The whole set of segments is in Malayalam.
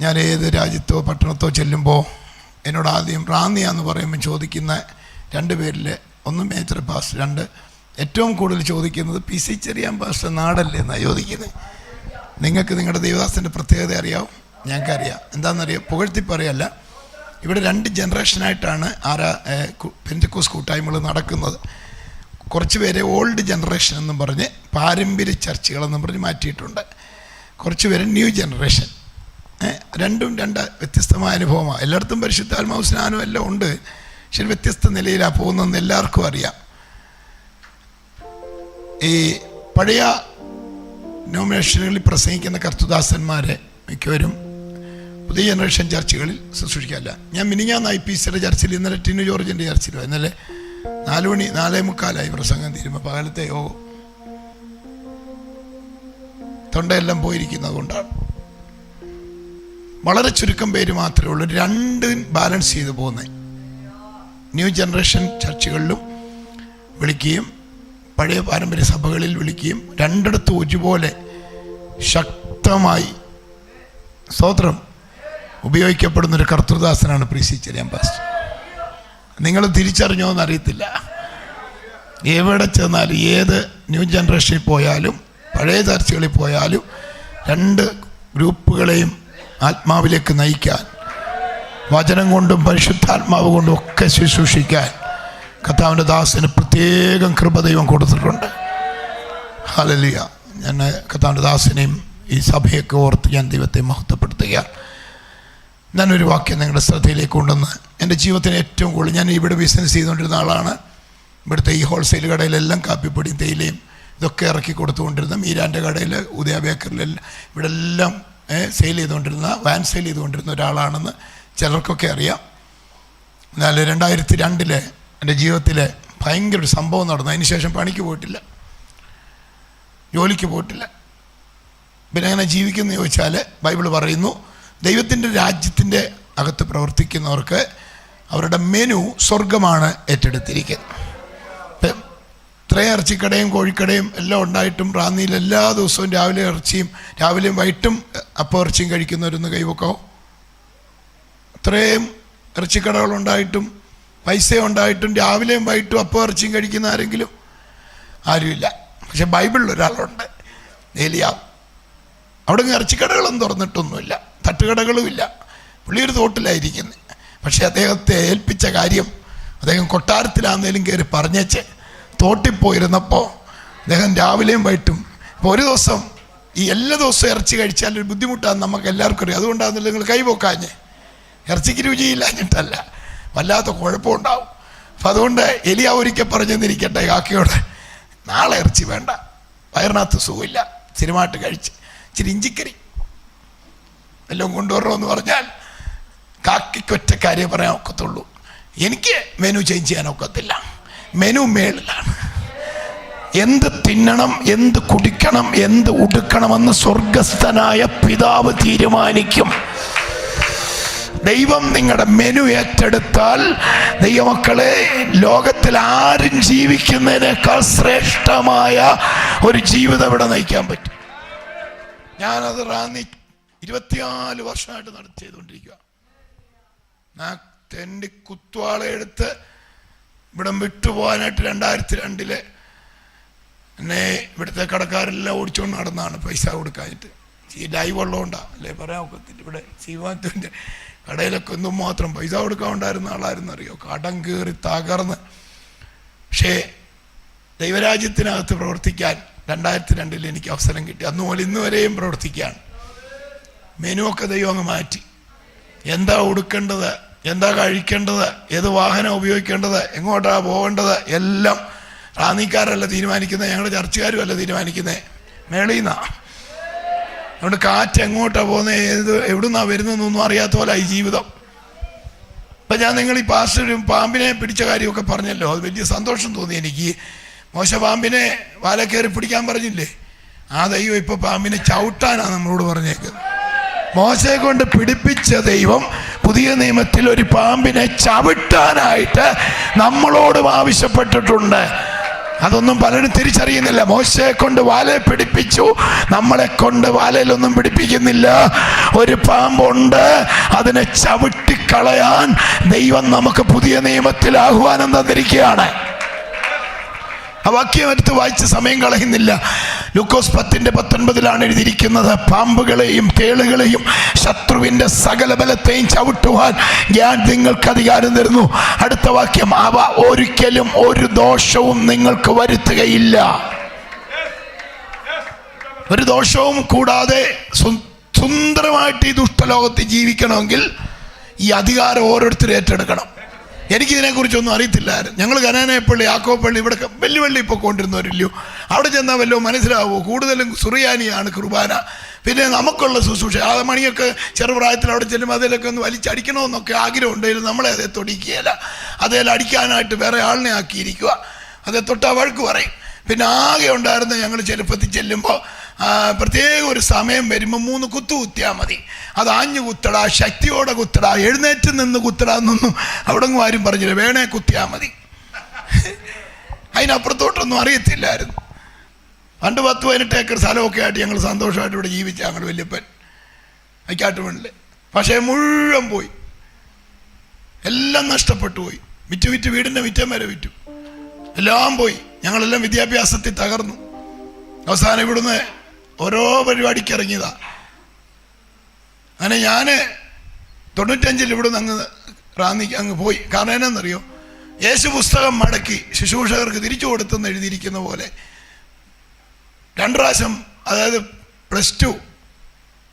ഞാൻ ഏത് രാജ്യത്തോ പട്ടണത്തോ ചെല്ലുമ്പോൾ എന്നോട് ആദ്യം റാന്നിയാന്ന് പറയുമ്പോൾ ചോദിക്കുന്ന രണ്ട് പേരിൽ ഒന്ന് മേജർ പാസ്റ്റർ, രണ്ട് ഏറ്റവും കൂടുതൽ ചോദിക്കുന്നത് PC ചെറിയാൻ പാസ്റ്റർ നാടല്ലേ എന്നാണ് ചോദിക്കുന്നത്. നിങ്ങൾക്ക് നിങ്ങളുടെ ദേവദാസൻ്റെ പ്രത്യേകത അറിയാവും, ഞങ്ങൾക്കറിയാം. എന്താണെന്നറിയാം, പുകഴ്ത്തി പറയല്ല, ഇവിടെ 2 ജനറേഷനായിട്ടാണ് പെന്തക്കോസ്ത് കൂട്ടായ്മകൾ നടക്കുന്നത്. കുറച്ച് പേരെ ഓൾഡ് ജനറേഷൻ എന്നും പറഞ്ഞ് പാരമ്പര്യ ചർച്ചകളെന്നും പറഞ്ഞ് മാറ്റിയിട്ടുണ്ട്. കുറച്ച് പേര് ന്യൂ ജനറേഷൻ. രണ്ടും വ്യത്യസ്തമായ അനുഭവമാണ്. എല്ലായിടത്തും പരിശുദ്ധാത്മാവ് സ്നാനം എല്ലാം ഉണ്ട്, പക്ഷെ വ്യത്യസ്ത നിലയിലാണ് പോകുന്നതെന്ന് എല്ലാവർക്കും അറിയാം. ഈ പഴയ നോമിനേഷനുകളിൽ പ്രസംഗിക്കുന്ന കർത്തുദാസന്മാരെ മിക്കവരും പുതിയ ജനറേഷൻ ചർച്ചകളിൽ ശുശ്രൂഷിക്കാറില്ല. ഞാൻ മിനിഞ്ഞാന്ന് IPCയുടെ ചർച്ചിൽ, ഇന്നലെ ടിനു ജോർജിൻ്റെ ചർച്ചിലോ, ഇന്നലെ 4 മണി 4:45 പ്രസംഗം തീരുമ്പോൾ പകലത്തെ തൊണ്ടയെല്ലാം പോയിരിക്കുന്നത് കൊണ്ടാണ്. വളരെ ചുരുക്കം പേര് മാത്രമേ ഉള്ളൂ 2 ബാലൻസ് ചെയ്ത് പോകുന്നത്. ന്യൂ ജനറേഷൻ ചർച്ചുകളിലും വിളിക്കുകയും പഴയ പാരമ്പര്യ സഭകളിൽ വിളിക്കുകയും രണ്ടിടത്തും ഒരുപോലെ ശക്തമായി സ്തോത്രം ഉപയോഗിക്കപ്പെടുന്നൊരു കർത്തൃദാസനാണ് PC ചെറിയാൻ പാസ്റ്റർ. നിങ്ങൾ തിരിച്ചറിഞ്ഞോ എന്നറിയത്തില്ല. എവിടെ ചെന്നാലും, ഏത് ന്യൂ ജനറേഷനിൽ പോയാലും പഴയ ചർച്ചകളിൽ പോയാലും 2 ഗ്രൂപ്പുകളെയും ആത്മാവിലേക്ക് നയിക്കാൻ, വചനം കൊണ്ടും പരിശുദ്ധാത്മാവ് കൊണ്ടും ഒക്കെ ശുശ്രൂഷിക്കാൻ കർത്താവിൻ്റെ ദാസന് പ്രത്യേകം കൃപ ദൈവം കൊടുത്തിട്ടുണ്ട്. ഹല്ലേലൂയ. ഞാൻ കർത്താവിൻ്റെ ദാസനെയും ഈ സഭയൊക്കെ ഓർത്ത് ഞാൻ ദൈവത്തെ മഹത്വപ്പെടുത്തുകയാണ്. ഞാനൊരു വാക്യം നിങ്ങളുടെ ശ്രദ്ധയിലേക്ക് കൊണ്ടുവന്ന്, എൻ്റെ ജീവിതത്തിന് ഏറ്റവും കൂടുതൽ, ഞാൻ ഇവിടെ ബിസിനസ് ചെയ്തുകൊണ്ടിരുന്ന ആളാണ്. ഇവിടുത്തെ ഈ ഹോൾസെയിൽ കടയിലെല്ലാം കാപ്പിപ്പൊടിയും തേയിലയും ഇതൊക്കെ ഇറക്കി കൊടുത്തുകൊണ്ടിരുന്ന, മീരാൻ്റെ കടയിൽ, ഉദയ ബേക്കറിലെല്ലാം ഇവിടെ എല്ലാം സെയിൽ ചെയ്തുകൊണ്ടിരുന്ന, വാൻ സെയിൽ ചെയ്തുകൊണ്ടിരുന്ന ഒരാളാണെന്ന് ചിലർക്കൊക്കെ അറിയാം. എന്നാൽ 2002 എൻ്റെ ജീവിതത്തിൽ ഭയങ്കര ഒരു സംഭവം നടന്നു. അതിന് ശേഷം പണിക്ക് പോയിട്ടില്ല, ജോലിക്ക് പോയിട്ടില്ല. പിന്നെ അങ്ങനെ ജീവിക്കുന്നു ചോദിച്ചാൽ ബൈബിൾ പറയുന്നു, ദൈവത്തിൻ്റെ രാജ്യത്തിൻ്റെ അകത്ത് പ്രവർത്തിക്കുന്നവർക്ക് അവരുടെ മെനു സ്വർഗമാണ് ഏറ്റെടുത്തിരിക്കുന്നത്. ഇത്രയും ഇറച്ചിക്കടയും കോഴിക്കടയും എല്ലാം ഉണ്ടായിട്ടും റാന്നിയിൽ എല്ലാ ദിവസവും രാവിലെ ഇറച്ചിയും രാവിലെയും വൈകിട്ടും അപ്പം ഇറച്ചിയും കഴിക്കുന്നവരൊന്ന് കൈവക്കോ. ഇത്രയും ഇറച്ചിക്കടകളുണ്ടായിട്ടും പൈസ ഉണ്ടായിട്ടും രാവിലെയും വൈകിട്ടും അപ്പം ഇറച്ചിയും കഴിക്കുന്ന ആരെങ്കിലും? ആരുമില്ല. പക്ഷെ ബൈബിളിൽ ഒരാളുണ്ട്, ഏലിയാവ്. അവിടെ ഇറച്ചിക്കടകളൊന്നും തുറന്നിട്ടൊന്നുമില്ല, തട്ടുകടകളുമില്ല. പുള്ളി ഒരു തോട്ടിലായിരിക്കുന്നത്. പക്ഷെ അദ്ദേഹത്തെ ഏൽപ്പിച്ച കാര്യം, അദ്ദേഹം കൊട്ടാരത്തിലാന്നേലും കയറി പറഞ്ഞേച്ച് തോട്ടിപ്പോയിരുന്നപ്പോൾ അദ്ദേഹം രാവിലെയും വൈകിട്ടും, ഇപ്പോൾ ഒരു ദിവസം ഈ എല്ലാ ദിവസവും ഇറച്ചി കഴിച്ചാൽ ഒരു ബുദ്ധിമുട്ടാണെന്ന് നമുക്ക് എല്ലാവർക്കും അറിയാം. അതുകൊണ്ടാണെന്നില്ല നിങ്ങൾ കൈപോക്കാഞ്ഞ്, ഇറച്ചിക്ക് രുചിയില്ലാഞ്ഞിട്ടല്ല, വല്ലാത്ത കുഴപ്പമുണ്ടാവും. അപ്പം അതുകൊണ്ട് എലിയാവ് ഒരിക്കൽ പറഞ്ഞെന്നിരിക്കട്ടെ കാക്കയോട്, നാളെ ഇറച്ചി വേണ്ട, വയറിനകത്ത് സുഖമില്ല, സിനിമാട്ട് കഴിച്ച് ഇച്ചിരി ഇഞ്ചിക്കറി എല്ലാം കൊണ്ടുവരണമെന്ന് പറഞ്ഞാൽ കാക്കയ്ക്കൊറ്റ കാര്യം പറയാൻ ഒക്കത്തുള്ളൂ, എനിക്ക് മെനു ചേഞ്ച് ചെയ്യാൻ ഒക്കത്തില്ല, മെനു മേളിലാണ്. എന്ത് തിന്നണം, എന്ത് കുടിക്കണം, എന്ത് ഉടുക്കണമെന്ന് സ്വർഗസ്ഥനായ പിതാവ് തീരുമാനിക്കും. ദൈവം നിങ്ങളുടെ മെനു ഏറ്റെടുത്താൽ ദൈവമക്കളെ, ലോകത്തിൽ ആരും ജീവിക്കുന്നതിനേക്കാൾ ശ്രേഷ്ഠമായ ഒരു ജീവിതം ഇവിടെ നയിക്കാൻ പറ്റും. ഞാനത് റാന്നി 24 വർഷമായിട്ട് ചെയ്തുകൊണ്ടിരിക്കുക. തെണ്ടി കുത്തുവാളയെടുത്ത് ഇവിടം വിട്ടുപോകാനായിട്ട് 2002 എന്നെ ഇവിടുത്തെ കടക്കാരെല്ലാം ഓടിച്ചുകൊണ്ട് നടന്നാണ് പൈസ കൊടുക്കാനായിട്ട്. ഈ ലൈവ് ഉള്ളതുകൊണ്ടാണ്, അല്ലേ പറയാൻ ഒക്കത്തില്ല. ഇവിടെ ശിവാത്തുവിൻ്റെ കടയിലൊക്കെ ഒന്നും മാത്രം പൈസ കൊടുക്കാൻ ഉണ്ടായിരുന്ന ആളായിരുന്നു, അറിയോ, കടം കയറി തകർന്ന്. പക്ഷേ ദൈവരാജ്യത്തിനകത്ത് പ്രവർത്തിക്കാൻ 2002 എനിക്ക് അവസരം കിട്ടി. അന്ന് മുതൽ ഇന്ന് വരെയും പ്രവർത്തിക്കുകയാണ്. മെനു ഒക്കെ ദൈവം അങ്ങ് മാറ്റി. എന്താ ഉടുക്കേണ്ടത്, എന്താ കഴിക്കേണ്ടത്, ഏത് വാഹനം ഉപയോഗിക്കേണ്ടത്, എങ്ങോട്ടാണ് പോകേണ്ടത്, എല്ലാം റാന്നിക്കാരല്ല തീരുമാനിക്കുന്നത്, ഞങ്ങളുടെ ചർച്ചുകാരും അല്ല തീരുമാനിക്കുന്നത്, മേളിൽ നിന്നാണ്. അതുകൊണ്ട് കാറ്റ് എങ്ങോട്ടാണ് പോകുന്നത്, എവിടുന്നാണ് വരുന്നതെന്നൊന്നും അറിയാത്ത പോലെ ഈ ജീവിതം. ഇപ്പം ഞാൻ നിങ്ങൾ ഈ പാസ്റ്ററും പാമ്പിനെ പിടിച്ച കാര്യമൊക്കെ പറഞ്ഞല്ലോ, അത് വലിയ സന്തോഷം തോന്നി എനിക്ക്. മോശ പാമ്പിനെ വാലക്കയറി പിടിക്കാൻ പറഞ്ഞില്ലേ, ആ ദൈവം ഇപ്പോൾ പാമ്പിനെ ചവിട്ടാനാണ് നമ്മളോട് പറഞ്ഞേക്കുന്നത്. മോശയെ കൊണ്ട് പിടിപ്പിച്ച ദൈവം പുതിയ നിയമത്തിൽ ഒരു പാമ്പിനെ ചവിട്ടാനായിട്ട് നമ്മളോടും ആവശ്യപ്പെട്ടിട്ടുണ്ട്. അതൊന്നും പലരും തിരിച്ചറിയുന്നില്ല. മോശയെ കൊണ്ട് വാലെ പിടിപ്പിച്ചു, നമ്മളെ കൊണ്ട് വാലയിലൊന്നും പിടിപ്പിക്കുന്നില്ല. ഒരു പാമ്പുണ്ട്, അതിനെ ചവിട്ടിക്കളയാൻ ദൈവം നമുക്ക് പുതിയ നിയമത്തിൽ ആഹ്വാനം തന്നിരിക്കുകയാണ്. ആ വാക്യം എടുത്ത് വായിച്ച് സമയം കളയുന്നില്ല. ലൂക്കോസ് 10:19 എഴുതിയിരിക്കുന്നത്, പാമ്പുകളെയും തേളുകളെയും ശത്രുവിന്റെ സകല ബലത്തെയും ചവിട്ടുവാൻ ഞാൻ നിങ്ങൾക്ക് അധികാരം തരുന്നു. അടുത്ത വാക്യം, അവ ഒരിക്കലും ഒരു ദോഷവും നിങ്ങൾക്ക് വരുത്തുകയില്ല. ഒരു ദോഷവും കൂടാതെ സുന്ദരമായിട്ട് ഈ ദുഷ്ടലോകത്ത് ജീവിക്കണമെങ്കിൽ ഈ അധികാരം ഓരോരുത്തരും ഏറ്റെടുക്കണം. എനിക്കിതിനെക്കുറിച്ചൊന്നും അറിയത്തില്ലായിരുന്നു. ഞങ്ങൾ കനാനയപ്പള്ളി, യാക്കോപ്പള്ളി, ഇവിടെ വെല്ലുവിളി ഇപ്പോൾ കൊണ്ടിരുന്നവരില്ലയോ, അവിടെ ചെന്നാൽ വല്ലോ മനസ്സിലാവുമോ? കൂടുതലും സുറിയാനിയാണ് കുർബാന. പിന്നെ നമുക്കുള്ള ശുശ്രൂഷ, ആ മണിയൊക്കെ ചെറുപ്രായത്തിൽ അവിടെ ചെല്ലുമ്പോൾ അതിലൊക്കെ ഒന്ന് വലിച്ചടിക്കണമെന്നൊക്കെ ആഗ്രഹം ഉണ്ടായിരുന്നു. നമ്മളെ അതേ തൊടിക്കുകയില്ല. അതേൽ അടിക്കാനായിട്ട് വേറെ ആളിനെ ആക്കിയിരിക്കുക. അതേ തൊട്ടാ വഴക്ക് പറയും. പിന്നെ ആകെ ഉണ്ടായിരുന്ന ഞങ്ങൾ ചെറുപ്പത്തിൽ ചെല്ലുമ്പോൾ പ്രത്യേക ഒരു സമയം വരുമ്പോൾ 3 കുത്തു കുത്തിയാൽ മതി. അത് ആഞ്ഞു കുത്തടാ, ശക്തിയോടെ കുത്തടാ, എഴുന്നേറ്റ് നിന്ന് കുത്തടാന്നൊന്നും അവിടെ ആരും പറഞ്ഞില്ല. വേണേ കുത്തിയാൽ മതി. അതിനപ്പുറത്തോട്ടൊന്നും അറിയത്തില്ലായിരുന്നു. പണ്ട് 10-18 ഏക്കർ സ്ഥലമൊക്കെ ആയിട്ട് ഞങ്ങൾ സന്തോഷമായിട്ട് ഇവിടെ ജീവിച്ച ഞങ്ങൾ വല്യപ്പൻ അയ്ക്കാട്ടുമണിൽ. പക്ഷേ മുഴുവൻ പോയി, എല്ലാം നഷ്ടപ്പെട്ടു പോയി. വിറ്റ് വീടിൻ്റെ മിറ്റം വരെ വിറ്റു, എല്ലാം പോയി. ഞങ്ങളെല്ലാം വിദ്യാഭ്യാസത്തിൽ തകർന്നു. അവസാനം ഇവിടുന്ന് ഓരോ പരിപാടിക്ക് ഇറങ്ങിയതാ. അങ്ങനെ ഞാൻ 95 ഇവിടുന്ന് അങ്ങ് പോയി. കാരണം എന്നാന്നറിയോ, യേശു പുസ്തകം മടക്കി ശുശ്രൂഷകർക്ക് തിരിച്ചു കൊടുത്തെന്ന് എഴുതിയിരിക്കുന്ന പോലെ 2 പ്രാവശ്യം, അതായത് +2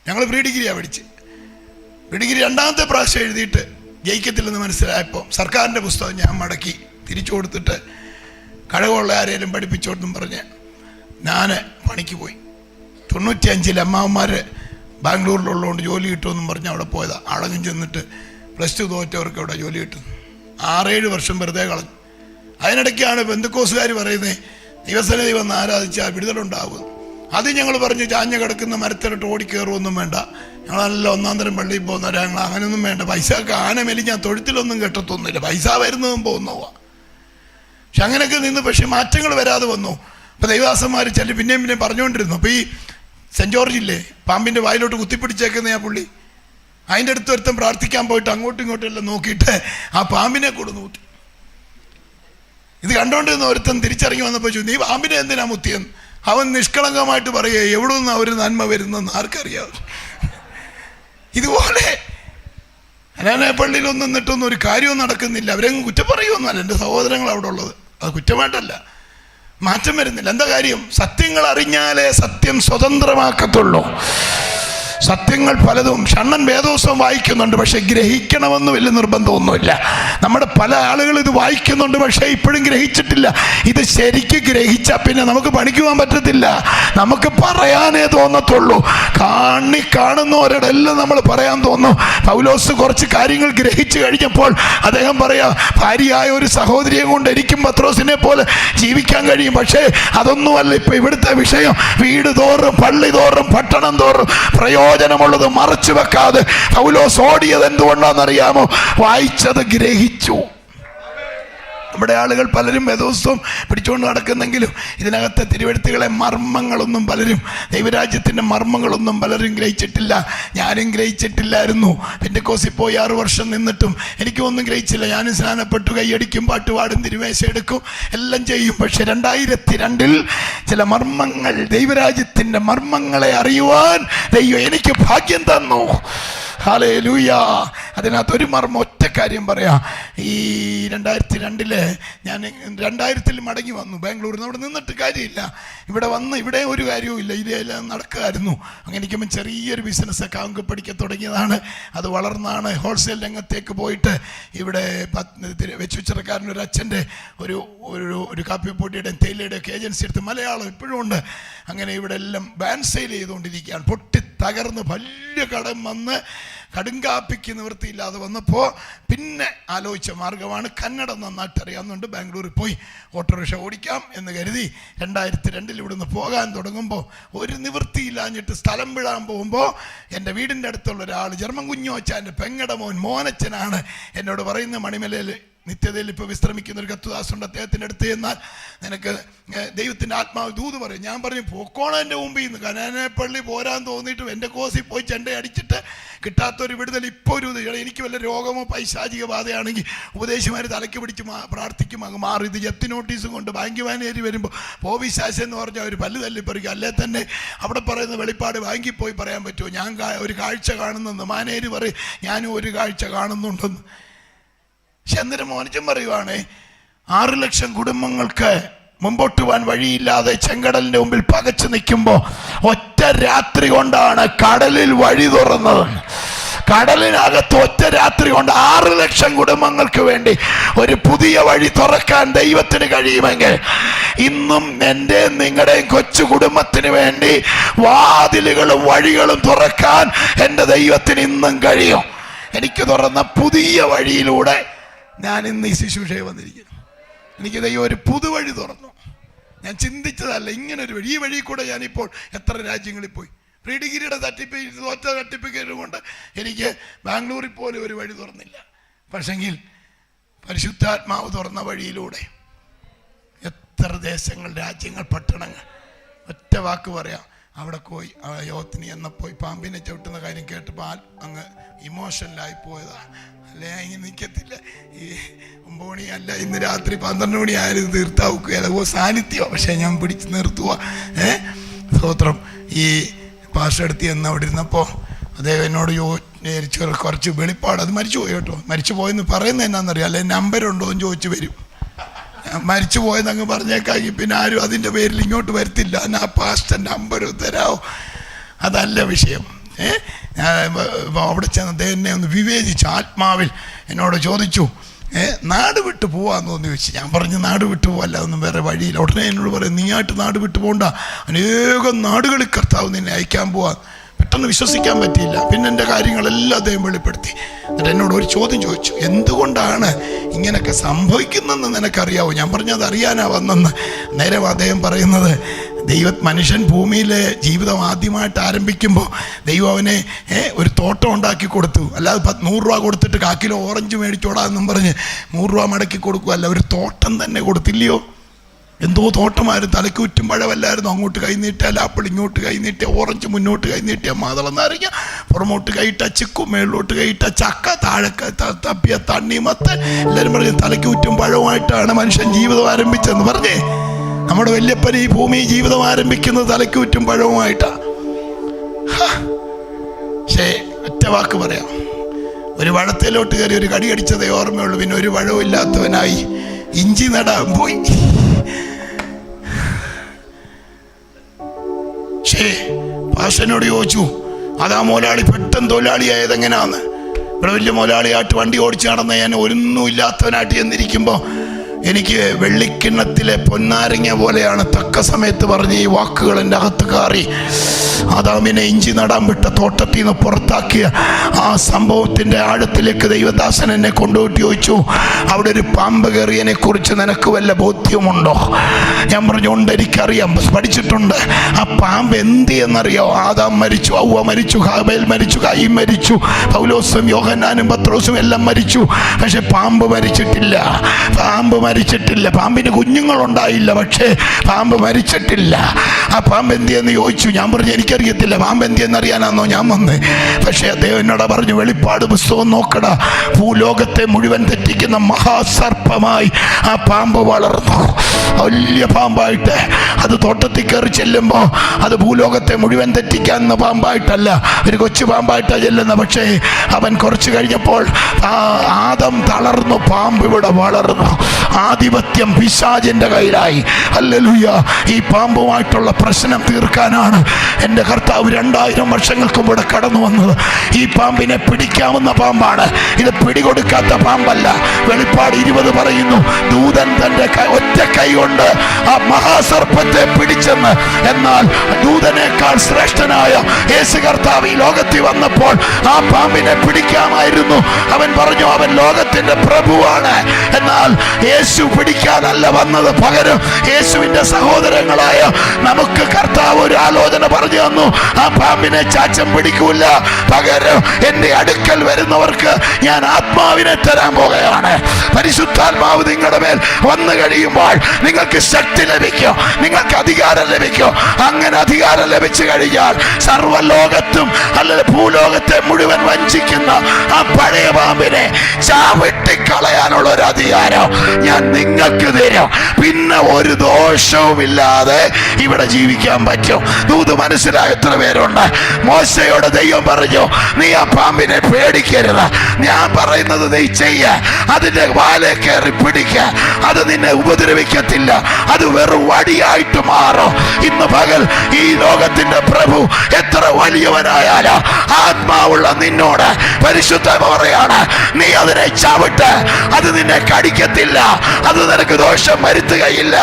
ഞങ്ങൾ പ്രീ ഡിഗ്രിയാണ് പഠിച്ച്. പ്രീ ഡിഗ്രി 2ാമത്തെ പ്രാവശ്യം എഴുതിയിട്ട് ജയിക്കത്തില്ലെന്ന് മനസ്സിലായപ്പോൾ സർക്കാരിൻ്റെ പുസ്തകം ഞാൻ മടക്കി തിരിച്ചു കൊടുത്തിട്ട് കഴിവുള്ള ആരെയും പഠിപ്പിച്ചോട്ടെന്നും പറഞ്ഞ് ഞാൻ പണിക്ക് പോയി. 95 അമ്മാവന്മാർ ബാംഗ്ലൂരിലുള്ളതുകൊണ്ട് ജോലി കിട്ടുമെന്നും പറഞ്ഞ് അവിടെ പോയതാണ്. അടങ്ങും ചെന്നിട്ട് +2 തോറ്റവർക്ക് അവിടെ ജോലി കിട്ടും. 6-7 വർഷം വെറുതെ കളഞ്ഞു. അതിനിടയ്ക്കാണ് പെന്തക്കോസുകാർ പറയുന്നത്, ദൈവസന്നിധി വന്ന് ആരാധിച്ചാൽ വിടുതലുണ്ടാകും. അത് ഞങ്ങൾ പറഞ്ഞ് ചാഞ്ഞ കിടക്കുന്ന മരത്തിലിട്ട് ഓടിക്കയറുമൊന്നും വേണ്ട, ഞങ്ങൾ നല്ല 1-ാം തരം പള്ളിയിൽ പോകുന്നവരാ, ഞങ്ങൾ അങ്ങനെയൊന്നും വേണ്ട. പൈസക്ക് ആന മെലിഞ്ഞാൽ തൊഴുത്തിലൊന്നും കെട്ടത്തൊന്നുമില്ല, പൈസ വരുന്നതും പോകുന്നവാ. പക്ഷെ അങ്ങനെയൊക്കെ നിന്ന് പക്ഷെ മാറ്റങ്ങൾ വരാതെ വന്നു. അപ്പോൾ ദൈവദാസന്മാർ ചെല്ലി പിന്നെയും പറഞ്ഞുകൊണ്ടിരുന്നു. അപ്പോൾ ഈ സെൻറ്റ് ജോർജില്ലേ, പാമ്പിൻ്റെ വായിലോട്ട് കുത്തിപ്പിടിച്ചേക്കുന്ന ആ പുള്ളി, അതിൻ്റെ അടുത്ത് ഒരുത്തം പ്രാർത്ഥിക്കാൻ പോയിട്ട് അങ്ങോട്ടും ഇങ്ങോട്ടും എല്ലാം നോക്കിയിട്ട് ആ പാമ്പിനെ കൂടെ നോക്കി. ഇത് കണ്ടോണ്ടിരുന്ന ഒരുത്തൻ തിരിച്ചറിഞ്ഞു വന്നപ്പോൾ ചോദിച്ചു, നീ പാമ്പിനെ എന്തിനാ മുത്തിയെന്ന്? അവൻ നിഷ്കളങ്കമായിട്ട് പറയുക, എവിടെ നിന്ന് അവർ നന്മ വരുന്നെന്ന് ആർക്കറിയാം. ഇതുപോലെ അനാനപ്പള്ളിയിലൊന്നും നിന്നിട്ടൊന്നും ഒരു കാര്യവും നടക്കുന്നില്ല. അവരെങ്ങും കുറ്റം പറയുമൊന്നുമല്ല, എൻ്റെ സഹോദരങ്ങൾ അവിടെ ഉള്ളത്, അത് കുറ്റമായിട്ടല്ല. മാറ്റം വരുന്നില്ല. എന്താ കാര്യം? സത്യങ്ങൾ അറിഞ്ഞാലേ സത്യം സ്വതന്ത്രമാക്കത്തുള്ളൂ. സത്യങ്ങൾ പലതും ഷണ്ണൻ വേദോത്സവം വായിക്കുന്നുണ്ട്, പക്ഷെ ഗ്രഹിക്കണമെന്ന് വലിയ നിർബന്ധമൊന്നുമില്ല. നമ്മുടെ പല ആളുകൾ ഇത് വായിക്കുന്നുണ്ട്, പക്ഷേ ഇപ്പോഴും ഗ്രഹിച്ചിട്ടില്ല. ഇത് ശരിക്കും ഗ്രഹിച്ചാൽ പിന്നെ നമുക്ക് പണിക്ക് പോകാൻ പറ്റത്തില്ല. നമുക്ക് പറയാനേ തോന്നത്തുള്ളൂ. കാണുന്നവരോടെല്ലാം നമ്മൾ പറയാൻ തോന്നും. പൗലോസ് കുറച്ച് കാര്യങ്ങൾ ഗ്രഹിച്ചു കഴിഞ്ഞപ്പോൾ അദ്ദേഹം പറയാ, ഭാര്യയായ ഒരു സഹോദരിയെ കൊണ്ട് എനിക്കും പത്രോസിനെ പോലെ ജീവിക്കാൻ കഴിയും. പക്ഷേ അതൊന്നുമല്ല ഇപ്പൊ ഇവിടുത്തെ വിഷയം. വീട് തോറും പള്ളി തോറും പട്ടണം തോറും പ്രയോജനമുള്ളത് മറച്ചു വെക്കാതെ പൗലോസ് ഓടിയത് എന്തുകൊണ്ടാണെന്നറിയാമോ? വായിച്ചത് ഗ്രഹിച്ചു. നമ്മുടെ ആളുകൾ പലരും വേദോത്സവം പിടിച്ചുകൊണ്ട് നടക്കുന്നെങ്കിലും ഇതിനകത്തെ തിരുവെഴുത്തുകളെ മർമ്മങ്ങളൊന്നും പലരും, ദൈവരാജ്യത്തിൻ്റെ മർമ്മങ്ങളൊന്നും പലരും ഗ്രഹിച്ചിട്ടില്ല. ഞാനും ഗ്രഹിച്ചിട്ടില്ലായിരുന്നു. പെന്തക്കോസ്തിൽ പോയി 6 വർഷം നിന്നിട്ടും എനിക്കൊന്നും ഗ്രഹിച്ചില്ല. ഞാനും സ്നാനപ്പെട്ടു, കൈയടിക്കും, പാട്ടുപാടും, തിരുമേശ എടുക്കും, എല്ലാം ചെയ്യും. പക്ഷെ 2002 ചില മർമ്മങ്ങൾ, ദൈവരാജ്യത്തിൻ്റെ മർമ്മങ്ങളെ അറിയുവാൻ ദൈവം എനിക്ക് ഭാഗ്യം തന്നു. ഹല്ലേലൂയ. അതിനകത്തൊരു മർമ്മം, ഒറ്റ കാര്യം പറയാം. ഈ 2002 ഞാൻ 2000 മടങ്ങി വന്നു ബാംഗ്ലൂരിൽ നിന്ന്. അവിടെ നിന്നിട്ട് കാര്യമില്ല. ഇവിടെ വന്ന് ഇവിടെ ഒരു കാര്യവും ഇല്ല, ഇതെല്ലാം നടക്കുമായിരുന്നു. അങ്ങനെ ഇരിക്കുമ്പോൾ ചെറിയൊരു ബിസിനസ്സൊക്കെ അവർക്ക് പഠിക്കാൻ തുടങ്ങിയതാണ്. അത് വളർന്നാണ് ഹോൾസെയിൽ രംഗത്തേക്ക് പോയിട്ട് ഇവിടെ വെച്ചുച്ചിറക്കാരനൊരു അച്ഛൻ്റെ ഒരു കാപ്പിപ്പൊടിയുടെ തേയിലയുടെ ഒക്കെ ഏജൻസി എടുത്ത്, മലയാളം ഇപ്പോഴും ഉണ്ട്. അങ്ങനെ ഇവിടെ എല്ലാം ബാൻ സെയിൽ ചെയ്തുകൊണ്ടിരിക്കുകയാണ്. പൊട്ടി തകർന്ന് വലിയ കടം വന്ന് കടുങ്കാപ്പിക്ക് നിവൃത്തിയില്ലാതെ വന്നപ്പോൾ പിന്നെ ആലോചിച്ച മാർഗമാണ്, കന്നഡ നന്നായിട്ട് അറിയാവുന്നുണ്ട്, ബാംഗ്ലൂരിൽ പോയി ഓട്ടോറിക്ഷ ഓടിക്കാം എന്ന് കരുതി 2002 ഇവിടുന്ന് പോകാൻ തുടങ്ങുമ്പോൾ ഒരു നിവൃത്തിയില്ലാഞ്ഞിട്ട് സ്ഥലം വിടാൻ പോകുമ്പോൾ എൻ്റെ വീടിൻ്റെ അടുത്തുള്ള ഒരാൾ, ജർമ്മൻ കുഞ്ഞോച്ച, എൻ്റെ പെങ്ങടെ മോൻ മോനച്ചനാണ് എന്നോട് പറയുന്ന, മണിമലയിൽ നിത്യതയിൽ ഇപ്പോൾ വിശ്രമിക്കുന്ന ഒരു കത്തുദാസുണ്ട്. അദ്ദേഹത്തിൻ്റെ അടുത്ത് ചെന്നാൽ നിനക്ക് ദൈവത്തിൻ്റെ ആത്മാവ് ദൂത് പറയും. ഞാൻ പറഞ്ഞു പോക്കോണം എൻ്റെ മുമ്പിൽ നിന്ന്. കനാനപ്പള്ളി പോരാൻ തോന്നിയിട്ടും എൻ്റെ കോസിൽ പോയി ചെണ്ട അടിച്ചിട്ട് കിട്ടാത്തൊരു വിടുതൽ ഇപ്പോൾ ഒരു എനിക്ക് വല്ല രോഗമോ പൈശാചിക ബാധയാണെങ്കിൽ ഉപദേശിമാർ തലയ്ക്ക് പിടിച്ച് പ്രാർത്ഥിക്കും, അങ്ങ് മാറി. ഇത് ജപ്തി നോട്ടീസും കൊണ്ട് ബാങ്ക് മാനേജർ വരുമ്പോൾ പോവിശാശം എന്ന് പറഞ്ഞാൽ അവർ പല്ല് തല്ലിപ്പറിക്കും. അല്ലേ തന്നെ അവിടെ പറയുന്ന വെളിപ്പാട് ബാങ്കിൽ പോയി പറയാൻ പറ്റുമോ? ഞാൻ ഒരു കാഴ്ച കാണുന്നെന്ന്. മാനേജർ പറയും ഞാനും ഒരു കാഴ്ച കാണുന്നുണ്ടെന്ന്. ചന്ദ്രൻ മോനിച്ചും പറയുവാണ് 6 ലക്ഷം കുടുംബങ്ങൾക്ക് മുമ്പോട്ട് പോകാൻ വഴിയില്ലാതെ ചെങ്കടലിന്റെ മുമ്പിൽ പകച്ചു നിൽക്കുമ്പോൾ ഒറ്റ രാത്രി കൊണ്ടാണ് കടലിൽ വഴി തുറന്നത്. കടലിനകത്ത് ഒറ്റ രാത്രി കൊണ്ട് 6 ലക്ഷം കുടുംബങ്ങൾക്ക് വേണ്ടി ഒരു പുതിയ വഴി തുറക്കാൻ ദൈവത്തിന് കഴിയുമെങ്കിൽ ഇന്നും എൻ്റെയും നിങ്ങളുടെയും കൊച്ചു കുടുംബത്തിന് വേണ്ടി വാതിലുകളും വഴികളും തുറക്കാൻ എൻ്റെ ദൈവത്തിന് ഇന്നും കഴിയും. എനിക്ക് തുറന്ന പുതിയ വഴിയിലൂടെ ഞാൻ ഇന്ന് ഈ ശുശ്രൂഷയെ വന്നിരിക്കുന്നു. എനിക്ക് ദൈവം ഒരു പുതുവഴി തുറന്നു. ഞാൻ ചിന്തിച്ചതല്ല ഇങ്ങനൊരു വഴി. ഈ വഴി കൂടെ ഞാനിപ്പോൾ എത്ര രാജ്യങ്ങളിൽ പോയി. പ്രീ ഡിഗ്രിയുടെ തോറ്റ സർട്ടിഫിക്കറ്റ് കൊണ്ട് എനിക്ക് ബാംഗ്ലൂരിൽ പോലും ഒരു വഴി തുറന്നില്ല. പക്ഷെങ്കിൽ പരിശുദ്ധാത്മാവ് തുറന്ന വഴിയിലൂടെ എത്ര ദേശങ്ങൾ, രാജ്യങ്ങൾ, പട്ടണങ്ങൾ. ഒറ്റ വാക്ക് പറയാം, അവിടെ പോയി യോഗത്തിന് എന്നപ്പോയി പാമ്പിനെ ചവിട്ടുന്ന കാര്യം കേട്ടപ്പോൾ അങ്ങ് ഇമോഷണലായി പോയതാണ്. അല്ലെ ഇങ്ങനെ നിൽക്കത്തില്ല. ഈ 9 മണിയല്ല, ഇന്ന് രാത്രി 12 മണിയായാലും തീർത്താവുകയല്ല. സാന്നിധ്യമാണ്, പക്ഷേ ഞാൻ പിടിച്ച് നിർത്തുക. സ്തോത്രം. ഈ പാഷെടുത്തി എന്ന് അവിടെ ഇരുന്നപ്പോൾ അദ്ദേഹം എന്നോട് കുറച്ച് വെളിപ്പാട്. അത് മരിച്ചു പോയി കേട്ടോ. മരിച്ചു പോയെന്ന് പറയുന്നത് എന്നാന്നറിയാം. അല്ലെ നമ്പരുണ്ടോ എന്ന് ചോദിച്ചു വരും. മരിച്ചു പോയെന്ന് അങ്ങ് പറഞ്ഞേക്കാക്കി പിന്നെ ആരും അതിൻ്റെ പേരിൽ ഇങ്ങോട്ട് വരത്തില്ല. ആ പാസ്റ്റർ നമ്പർ തരാമോ? അതല്ല വിഷയം. അവിടെ ചെന്ന് അദ്ദേഹം എന്നെ ഒന്ന് വിവേചിച്ചു. ആത്മാവിൽ എന്നോട് ചോദിച്ചു നാട് വിട്ടു പോവാന്ന് തോന്നി ചോദിച്ചു. ഞാൻ പറഞ്ഞു നാട് വിട്ടു പോവല്ല, ഒന്നും വേറെ വഴിയില്ല. ഉടനെ എന്നോട് പറയും നീയായിട്ട് നാട് വിട്ടു പോകണ്ട, അനേകം നാടുകളിൽ കർത്താവ് നിന്നെ അയക്കാൻ പോവാ. പെട്ടെന്ന് വിശ്വസിക്കാൻ പറ്റിയില്ല. പിന്നെ എൻ്റെ കാര്യങ്ങളെല്ലാം അദ്ദേഹം വെളിപ്പെടുത്തി. എന്നിട്ട് എന്നോട് ഒരു ചോദ്യം ചോദിച്ചു, എന്തുകൊണ്ടാണ് ഇങ്ങനെയൊക്കെ സംഭവിക്കുന്നതെന്ന് നിനക്കറിയാവോ? ഞാൻ പറഞ്ഞു അതറിയാനാ വന്നെന്ന്. നേരെ അദ്ദേഹം പറയുന്നത് മനുഷ്യൻ ഭൂമിയിലെ ജീവിതം ആദ്യമായിട്ട് ആരംഭിക്കുമ്പോൾ ദൈവം അവനെ ഒരു തോട്ടം ഉണ്ടാക്കി കൊടുത്തു. അല്ലാതെ 100 രൂപ കൊടുത്തിട്ട് 1 കിലോ ഓറഞ്ച് മേടിച്ചോടാന്നും പറഞ്ഞ് 100 രൂപ മടക്കി കൊടുക്കുകയല്ല, ഒരു തോട്ടം തന്നെ കൊടുത്തില്ലയോ? എന്തോ തോട്ടമായിരുന്നു. തലയ്ക്ക് ചുറ്റും പഴമല്ലായിരുന്നു. അങ്ങോട്ട് കൈനീട്ടിയാൽ ആപ്പിൾ, ഇങ്ങോട്ട് കൈനീട്ടിയ ഓറഞ്ച്, മുന്നോട്ട് കൈനീട്ടിയ മാതളം നാരങ്ങ, പുറമോട്ട് കൈയിട്ട ചിക്കു, മേളിലോട്ട് കൈയിട്ട ചക്ക, താഴെ തപ്പിയ തണ്ണിമത്തൻ. എല്ലാവരും പറഞ്ഞു തലയ്ക്ക് ചുറ്റും പഴവുമായിട്ടാണ് മനുഷ്യൻ ജീവിതം ആരംഭിച്ചതെന്ന് പറഞ്ഞേ. നമ്മുടെ വല്യപ്പൻ ഈ ഭൂമി ജീവിതം ആരംഭിക്കുന്നത് തലയ്ക്ക് ചുറ്റും പഴവുമായിട്ടാണ്. പക്ഷേ ഒറ്റ വാക്ക് പറയാം, ഒരു വഴത്തിലോട്ട് കയറി ഒരു കടി അടിച്ചതേ ഓർമ്മയുള്ളൂ. പിന്നെ ഒരു വഴവും ഇല്ലാത്തവനായി ഇഞ്ചി നടാൻ പോയി. പാഷനോട് ചോദിച്ചു, അതാ മുതലാളി പെട്ടെന്ന് തൊഴിലാളിയായത് എങ്ങനെയാന്ന്. ഇവിടെ വലിയ മുതലാളിയായിട്ട് വണ്ടി ഓടിച്ച് നടന്ന ഞാൻ ഒന്നും ഇല്ലാത്തവനായിട്ട് ചെന്നിരിക്കുമ്പോൾ എനിക്ക് വെള്ളിക്കിണ്ണത്തിലെ പൊന്നാരങ്ങ പോലെയാണ് തക്ക സമയത്ത് പറഞ്ഞ ഈ വാക്കുകൾ എൻ്റെ അകത്ത് കയറി. ആദാമിനെ ഇഞ്ചി നടാൻ വിട്ട തോട്ടത്തിൽ നിന്ന് പുറത്താക്കിയ ആ സംഭവത്തിൻ്റെ ആഴത്തിലേക്ക് ദൈവദാസൻ എന്നെ കൊണ്ടുപോയിട്ട് ചോദിച്ചു, അവിടെ ഒരു പാമ്പ് കയറിയതിനെ കുറിച്ച് നിനക്ക് വല്ല ബോധ്യമുണ്ടോ? ഞാൻ പറഞ്ഞുകൊണ്ട് എനിക്കറിയാം, പഠിച്ചിട്ടുണ്ട്. ആ പാമ്പ് എന്ത് എന്നറിയോ? ആദാം മരിച്ചു, ഔവ മരിച്ചു, ഹാബേൽ മരിച്ചു, കയീൻ മരിച്ചു, പൗലോസും യോഹന്നാനും പത്രോസും എല്ലാം മരിച്ചു. പക്ഷെ പാമ്പ് മരിച്ചിട്ടില്ല. പാമ്പിന് കുഞ്ഞുങ്ങളുണ്ടായില്ല, പക്ഷേ പാമ്പ് മരിച്ചിട്ടില്ല. ആ പാമ്പ് എന്തിയെന്ന് ചോദിച്ചു. ഞാൻ പറഞ്ഞു എനിക്കറിയത്തില്ല. പാമ്പ് എന്തിയെന്നറിയാനാണോ ഞാൻ വന്ന്. പക്ഷേ അദ്ദേഹം എന്നോട് പറഞ്ഞു, വെളിപ്പാട് പുസ്തകം നോക്കടാ, ഭൂലോകത്തെ മുഴുവൻ തെറ്റിക്കുന്ന മഹാസർപ്പമായി ആ പാമ്പ് വളർന്നു. വലിയ പാമ്പായിട്ട്. അത് തോട്ടത്തിൽ കയറി ചെല്ലുമ്പോൾ അത് ഭൂലോകത്തെ മുഴുവൻ തെറ്റിക്കാവുന്ന പാമ്പായിട്ടല്ല, ഒരു കൊച്ചു പാമ്പായിട്ടാണ് ചെല്ലുന്നത്. പക്ഷേ അവൻ കുറച്ച് കഴിഞ്ഞപ്പോൾ ആദം തളർന്നു, പാമ്പ് ഇവിടെ വളർന്നു. ആധിപത്യം പിശാചിന്റെ കയ്യിലായി. ഹല്ലേലൂയ. ഈ പാമ്പുമായിട്ടുള്ള പ്രശ്നം തീർക്കാനാണ് എൻ്റെ കർത്താവ് 2000 വർഷങ്ങൾക്ക് മുമ്പ് കടന്നു വന്നത്. ഈ പാമ്പിനെ പിടിക്കാവുന്ന പാമ്പാണ്, ഇത് പിടികൊടുക്കാത്ത പാമ്പല്ല. വെളിപ്പാട് 20 പറയുന്നു, ദൂതൻ തൻ്റെ ഒറ്റ കൈ കൈകൊണ്ട് ആ മഹാസർപ്പത്തെ പിടിച്ചെന്ന്. എന്നാൽ ദൂതനേക്കാൾ ശ്രേഷ്ഠനായ യേശു കർത്താവ് ഈ ലോകത്തിൽ വന്നപ്പോൾ ആ പാമ്പിനെ പിടിക്കാമായിരുന്നു. അവൻ പറഞ്ഞു അവൻ ലോകത്തിന്റെ പ്രഭുവാണ്. എന്നാൽ യേശു പിടിക്കാനല്ല വന്നത്, പകരം യേശുവിന്റെ സഹോദരങ്ങളായ നമുക്ക് കർത്താവ് ഒരു ആലോചന പറഞ്ഞു തന്നു. ആ പാമ്പിനെ ചാച്ചം പിടിക്കൂല, പകരം എന്റെ അടുക്കൽ വരുന്നവർക്ക് ഞാൻ ആത്മാവിനെ തരാൻ പോകുകയാണ്. പരിശുദ്ധാത്മാവ് നിങ്ങളുടെ മേൽ വന്നു കഴിയുമ്പോൾ നിങ്ങൾക്ക് ശക്തി ലഭിക്കും, നിങ്ങൾക്ക് അധികാരം ലഭിക്കും. അങ്ങനെ അധികാരം ലഭിച്ചു കഴിഞ്ഞാൽ സർവ്വലോകത്തും അല്ലെങ്കിൽ ഭൂലോകത്തെ മുഴുവൻ വഞ്ചിക്കുന്ന ആ പഴയ പാമ്പിനെ ചാവിട്ടിക്കളയാനുള്ള ഒരു അധികാരം ഞാൻ നിങ്ങൾക്ക് തരും. പിന്നെ ഒരു ദോഷവുമില്ലാതെ ഇവിടെ ജീവിക്കാൻ പറ്റും. ദൂത് മനസ്സിലായ എത്ര പേരുണ്ട്? മോശയോട് ദൈവം പറഞ്ഞു, നീ ആ പാമ്പിനെ പേടിക്കരുത്, ഞാൻ പറയുന്നത് നീ ചെയ്യ, അതിന്റെ വാലെ കയറി പിടിക്ക, അത് നിന്നെ ഉപദ്രവിക്കത്തില്ല, അത് വെറും വടിയായിട്ട് മാറും. ഇന്ന് പകൽ ഈ ലോകത്തിന്റെ പ്രഭു എത്ര വലിയവനായാലോ ആത്മാവുള്ള നിന്നോട് പരിശുദ്ധ പറയാണ്, നീ അതിനെ ചവിട്ട്, അത് നിന്നെ കടിക്കത്തില്ല, അത് നിനക്ക് ദോഷം വരുത്തുകയില്ല.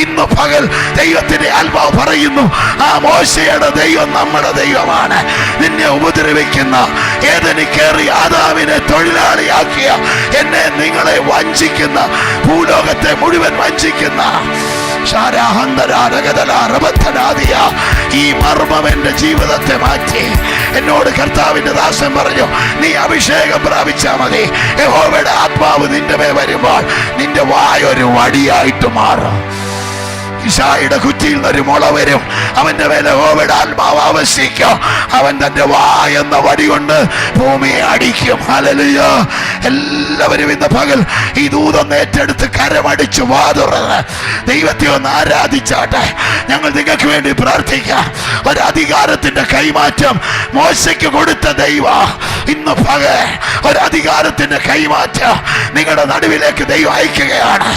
ഇന്ന് പകൽ ദൈവത്തിന്റെ ആത്മാവ് പറയുന്നു, ആ മോശയുടെ ദൈവം നമ്മുടെ ദൈവമാണ്. നിന്നെ ഉപദ്രവിക്കുന്ന, ഏതിന് കയറി ആദാമിനെ തൊഴിലാളിയാക്കിയ, എന്നെ നിങ്ങളെ വഞ്ചിക്കുന്ന, ഭൂലോകത്തെ മുഴുവൻ വഞ്ചിക്കുന്ന ഈ മർമ്മം എന്റെ ജീവിതത്തെ മാറ്റി. എന്നോട് കർത്താവിന്റെ ദാസൻ പറഞ്ഞു, നീ അഭിഷേകം പ്രാപിച്ചാൽ മതി. യഹോവയുടെ ആത്മാവ് നിന്റെ മേൽ വരുമ്പോൾ നിന്റെ വായൊരു വടിയായിട്ട് മാറും. ഇശായിയുടെ കുറ്റിയിൽ നിന്നൊരു മുള വരും, അവന്റെ മേലെ യഹോവയുടെ ആത്മാവ് ആവസിക്കും. അവൻ തന്റെ വായെന്ന വടി കൊണ്ട് ഭൂമിയെ അടിക്കും. ഹല്ലേലൂയ. എല്ലാവരും ഇന്ന് പകൽ ഈ ദൂതൊന്ന് ഏറ്റെടുത്ത് കരമടിച്ച് വാതുറന്ന് ദൈവത്തെ ഒന്ന് ആരാധിച്ചാട്ടെ. ഞങ്ങൾ നിങ്ങൾക്ക് വേണ്ടി പ്രാർത്ഥിക്കാം. ഒരു അധികാരത്തിന്റെ കൈമാറ്റം മോശയ്ക്ക് കൊടുത്ത ദൈവ ഇന്ന് പകൽ ഒരു അധികാരത്തിന്റെ കൈമാറ്റം നിങ്ങളുടെ നടുവിലേക്ക് ദൈവം അയക്കുകയാണ്.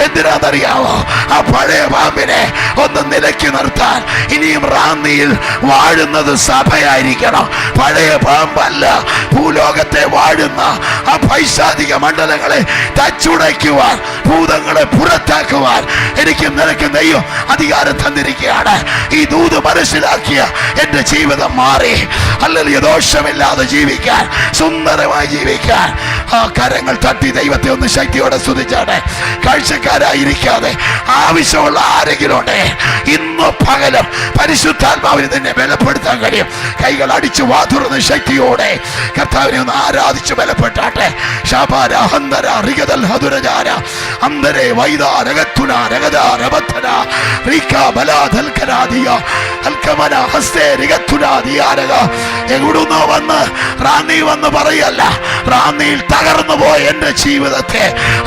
എന്തിനാണെന്നറിയാവോ? ആ പഴയ പാമ്പിനെ ഒന്ന് നിലയ്ക്ക് നിർത്താൻ. ഇനിയും റാന്നിയിൽ വാഴുന്നത് സഭയായിരിക്കണം, പഴയ പാമ്പല്ല. ഭൂലോകത്തെ വാഴുന്ന ആ പൈശാചിക മണ്ഡലങ്ങളെ തച്ചുടയ്ക്കുവാൻ, ഭൂതങ്ങളെ പുറത്താക്കുവാൻ എനിക്ക് നിനക്ക് ദൈവം അധികാരം തന്നിരിക്കുകയാണ്. ഈ ദൂത് മനസ്സിലാക്കിയ എന്റെ ജീവിതം മാറി. അല്ലെങ്കിൽ ദോഷമില്ലാതെ ജീവിക്കാൻ, സുന്ദരമായി ജീവിക്കാൻ ആ കരങ്ങൾ തട്ടി ദൈവത്തെ ഒന്ന് ശക്തിയോടെ സ്തുതിച്ചാട്ടെ. കാഴ്ചക്കാരായിരിക്കാതെ ആവശ്യമുള്ള ആരെങ്കിലും ഉണ്ട് ഇന്ന് പകലും പരിശുദ്ധാത്മാവിന് നിന്നെ ബലപ്പെടുത്താൻ കഴിയും. കൈകൾ അടിച്ചു വാതുറന്ന് ശക്തിയോടെ കർത്താവിനെ ഒന്ന് ആരാധിച്ച് ബലപ്പെട്ടാട്ടെ. എവിടുന്നോ വന്ന് റാന്നി വന്ന് പറയല്ല, റാന്നിയിൽ തകർന്നു പോയ എന്റെ ജീവിതത്തെ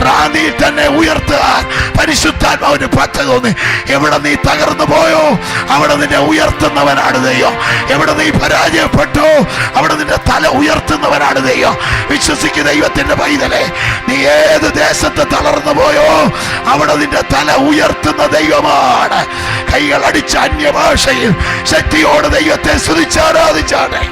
റാന്നിയിൽ തന്നെ ഉയർത്താൻ പരിശുദ്ധാത്മാവിന് പദ്ധതി തോന്നി. എവിടെ നീ തകർന്നു പോയോ അവിടെ നിന്നെ ഉയർത്തുന്നവനാണ് ദൈവം. എവിടെ നീ പരാജയപ്പെട്ടോ അവിടെ നിന്റെ തല ഉയർത്തുന്നവനാണ് ദൈവം. വിശ്വസിക്കുന്ന ദൈവത്തിന്റെ പൈതലേ, നീ ഏത് ദേശത്ത് തളർന്നു പോയോ അവിടെ നിന്റെ തല ഉയർത്തുന്ന ദൈവമാണ്. കൈകൾ അടിച്ച അന്യഭാഷയിൽ ശക്തിയോടെ ദൈവത്തെ സ്തുതിച്ചാരാധിച്ചാട്ടെ.